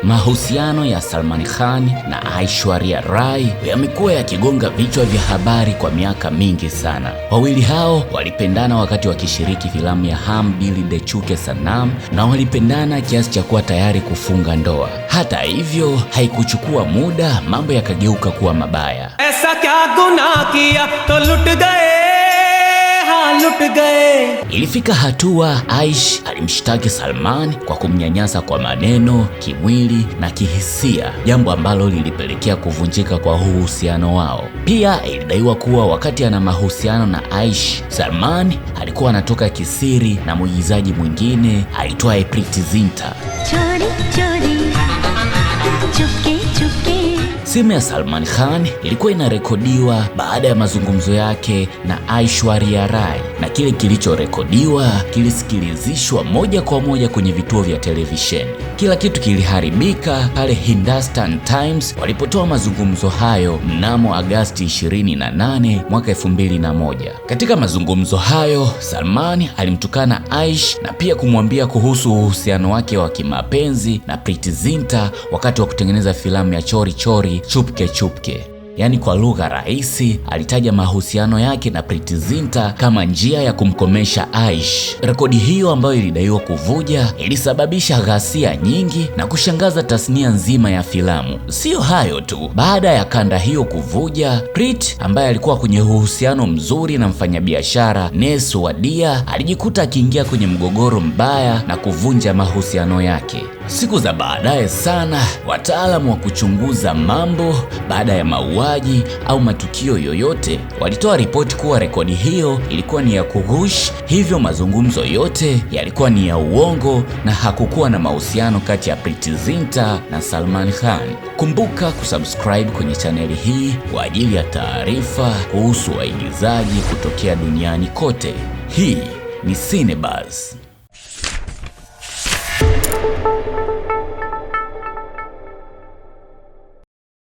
Mahusiano ya Salman Khan na Aishwarya Rai yamekuwa yakigonga vichwa vya habari kwa miaka mingi sana. Wawili hao walipendana wakati wakishiriki filamu ya Hum Dil De Chuke Sanam, na walipendana kiasi cha kuwa tayari kufunga ndoa. Hata hivyo, haikuchukua muda, mambo yakageuka kuwa mabaya. Aisa kya guna kiya to lut gaye, lut gaye. Ilifika hatua Aish alimshtaki Salman kwa kumnyanyasa kwa maneno, kimwili na kihisia, jambo ambalo lilipelekea kuvunjika kwa uhusiano wao. Pia ilidaiwa kuwa wakati ana mahusiano na Aish, Salman alikuwa anatoka kisiri na mwigizaji mwingine aitwaye Preity Zinta. Chori chori, chupke chupke. Simu ya Salman Khan ilikuwa inarekodiwa baada ya mazungumzo yake na Aishwarya Rai, na kile kilichorekodiwa kilisikilizishwa moja kwa moja kwenye vituo vya televisheni. Kila kitu kiliharibika pale Hindustan Times walipotoa mazungumzo hayo mnamo Agosti 28 mwaka 2001. Katika mazungumzo hayo, Salman alimtukana Aish na pia kumwambia kuhusu uhusiano wake wa kimapenzi na Preity Zinta wakati wa kutengeneza filamu ya Chori Chori Chupke Chupke. Yaani kwa lugha rahisi, alitaja mahusiano yake na Preity Zinta kama njia ya kumkomesha Aish. Rekodi hiyo ambayo ilidaiwa kuvuja ilisababisha ghasia nyingi na kushangaza tasnia nzima ya filamu. Sio hayo tu, baada ya kanda hiyo kuvuja, Preity ambaye alikuwa kwenye uhusiano mzuri na mfanyabiashara Nes Wadia alijikuta akiingia kwenye mgogoro mbaya na kuvunja mahusiano yake. Siku za baadaye sana, wataalamu wa kuchunguza mambo baada ya mauaji au matukio yoyote walitoa ripoti kuwa rekodi hiyo ilikuwa ni ya kughushi, hivyo mazungumzo yote yalikuwa ni ya uongo na hakukuwa na mahusiano kati ya Preity Zinta na Salman Khan. Kumbuka kusubscribe kwenye chaneli hii kwa ajili ya taarifa kuhusu waigizaji kutokea duniani kote. Hii ni Cinebuzz.